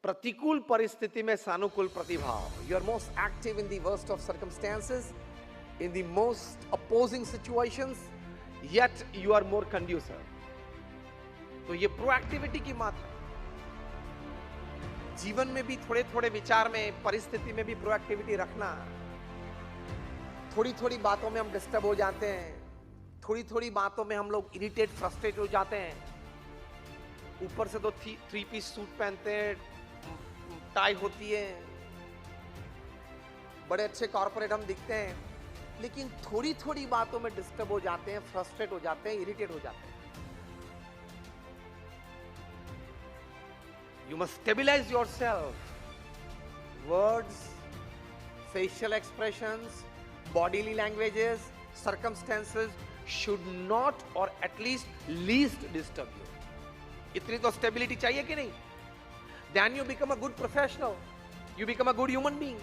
प्रतिकूल परिस्थिति में सानुकूल प्रतिभाव. You are most active in the worst of circumstances, in the most opposing situations, yet you are more conducive. तो ये proactivity की बात है. जीवन में भी थोड़े थोड़े विचार में, परिस्थिति में भी प्रोएक्टिविटी रखना. थोड़ी थोड़ी बातों में हम डिस्टर्ब हो जाते हैं, थोड़ी थोड़ी बातों में हम लोग इरिटेट, फ्रस्ट्रेट हो जाते हैं. ऊपर से तो 3 पीस सूट पहनते हैं, टाई होती है, बड़े अच्छे कॉर्पोरेट हम दिखते हैं, लेकिन थोड़ी थोड़ी बातों में डिस्टर्ब हो जाते हैं, फ्रस्ट्रेट हो जाते हैं, इरिटेट हो जाते हैं. You must stabilize yourself. Words, facial expressions, bodily languages, circumstances should not or at least least disturb you. इतनी तो स्टेबिलिटी चाहिए कि नहीं? Then you become a good professional. You become a good human being.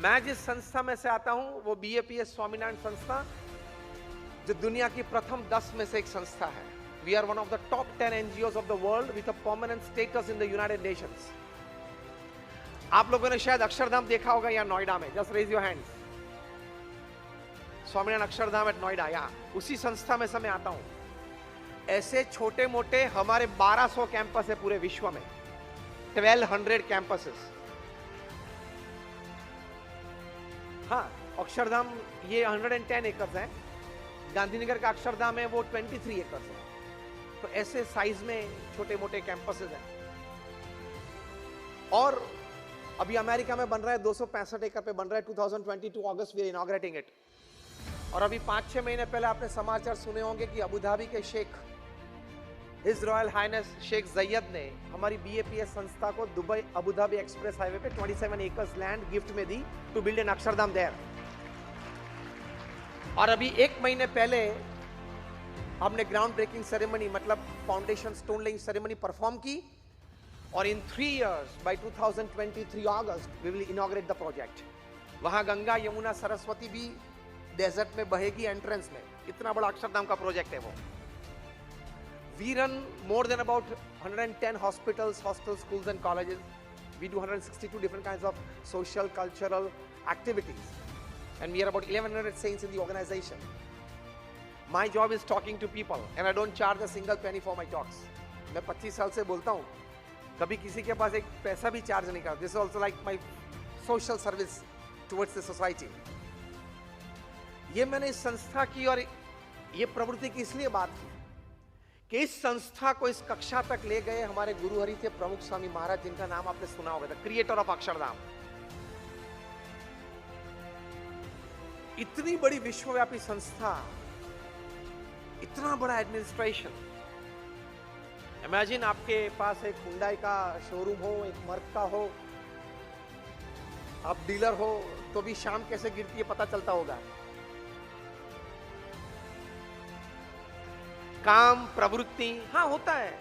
मैं जिस संस्था में से आता हूं वो BAPS स्वामीनारायण संस्था, जो दुनिया की प्रथम 10 में से एक संस्था है. We are one of the top 10 NGOs of the world with a permanent status in the United Nations. आप लोगों ने शायद अक्षरधाम देखा होगा या नोएडा में. Just raise your hands. Swaminarayan Akshardham at Noida, या उसी संस्था में से मैं आता हूं. ऐसे छोटे मोटे हमारे 1200 कैंपस है पूरे विश्व में. 1200 कैंपसेस. हाँ, अक्षरधाम ये 110 एकर्स है. गांधीनगर का अक्षरधाम है वो 23 एकर्स है. तो ऐसे साइज में छोटे मोटे कैंपसेस हैं. और अभी अमेरिका में बन रहा है, 265 एकड़ पे बन रहा है. 2022 अगस्त वी आर इनॉग्रेटिंग इट. और अभी 5-6 महीने पहले आपने समाचार सुने होंगे कि अबू धाबी के Sheikh His Royal Highness Sheikh Zayed ने हमारी BAPS संस्था को Dubai Abu Dhabi express highway पे 27 एकर्स लैंड गिफ्ट में दी to build an Akshardham there. और अभी 1 महीने पहले हमने ग्राउंड ब्रेकिंग सेरेमनी, मतलब foundation stone laying ceremony perform की. और in 3 years by 2023 August we will inaugurate the project. वहां गंगा, यमुना, सरस्वती भी डेजर्ट में बहेगी एंट्रेंस में. इतना बड़ा अक्षरधाम का प्रोजेक्ट है वो. We run more than about 110 hospitals, hostels, schools and colleges. We do 162 different kinds of social, cultural activities. And we are about 1100 saints in the organization. My job is talking to people and I don't charge a single penny for my talks. मैं 25 साल से बोलता हूँ, कभी किसी के पास एक पैसा भी चार्ज नहीं करता. This is also like my social service towards the society. ये मैंने इस संस्था की और ये प्रवृत्ति की इसलिए बात की कि इस संस्था को इस कक्षा तक ले गए हमारे गुरु हरि थे प्रमुख स्वामी महाराज, जिनका नाम आपने सुना होगा, द क्रिएटर ऑफ अक्षरधाम. इतनी बड़ी विश्वव्यापी संस्था, इतना बड़ा एडमिनिस्ट्रेशन. इमेजिन आपके पास एक हुंडई का शोरूम हो, एक मर्क का हो, आप डीलर हो, तो भी शाम कैसे गिरती है पता चलता होगा. काम, प्रवृत्ति, हाँ होता है.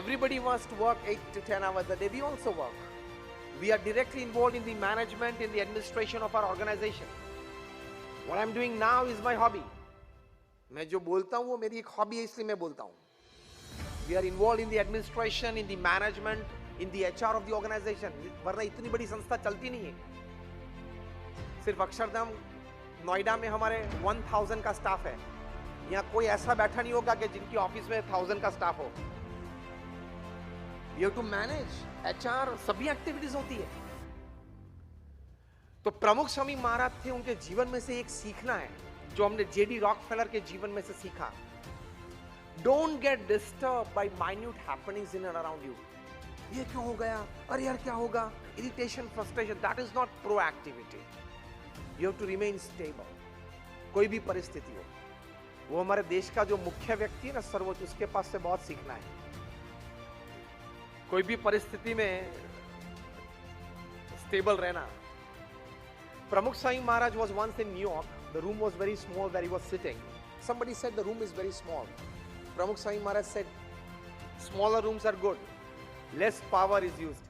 Everybody wants to work 8 to 10 hours a day. We also work. We are directly involved in the management, in the administration of our organization. What I'm doing now is my hobby. मैं जो बोलता हूँ वो मेरी एक hobby है, इसलिए मैं बोलता हूँ. We are involved in the administration, in the management, in the HR of the organization. वरना इतनी बड़ी संस्था चलती नहीं है. सिर्फ अक्षरधाम नोएडा में हमारे 1000 का स्टाफ है. यहाँ कोई ऐसा बैठा नहीं होगा कि जिनकी ऑफिस में 1000 का स्टाफ हो. You have to manage HR, सभी एक्टिविटीज होती है. तो प्रमुख स्वामी महाराज थे, उनके जीवन में से एक सीखना है जो हमने JD रॉकफेलर के जीवन में से सीखा. Don't get disturbed by minute happenings in and around you. ये क्यों हो गया, अरे यार क्या होगा, irritation, frustration, that is not proactivity. You have to remain stable. कोई भी परिस्थिति हो. वो हमारे देश का जो मुख्य व्यक्ति है ना, सर्वोच्च, उसके पास से बहुत सीखना है. कोई भी परिस्थिति में स्टेबल रहना. प्रमुख Swami Maharaj was once in New York. The room was very small where he was sitting. Somebody said the room is very small. Pramukh Swami Maharaj said, smaller rooms are good. Less power is used.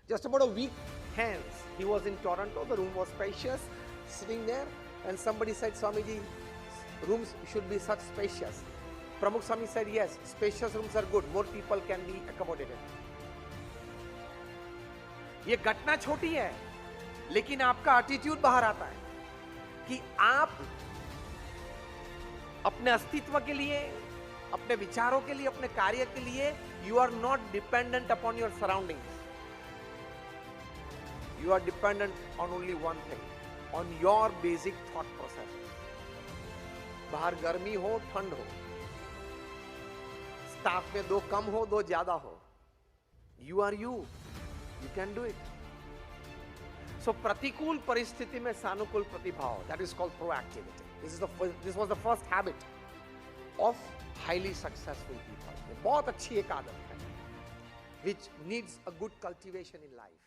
Just about a week hence, he was in Toronto. The room was spacious, sitting there, and somebody said, Swamiji, rooms should be such spacious. Pramukh Swami said, yes, spacious rooms are good, more people can be accommodated. ये घटना छोटी है, लेकिन आपका attitude बाहर आता है कि आप अपने अस्तित्व के लिए, अपने विचारों के लिए, अपने कार्य के लिए you are not dependent upon your surroundings. You are dependent on only one thing, on your basic thought process. बाहर गर्मी हो, ठंड हो, स्टाफ में 2 कम हो, 2 ज्यादा हो, you are you can do it. So प्रतिकूल परिस्थिति में सानुकूल प्रतिभाव, that is called proactivity. This was the first habit of highly successful people. बहुत अच्छी एक आदत है, which needs a good cultivation in life.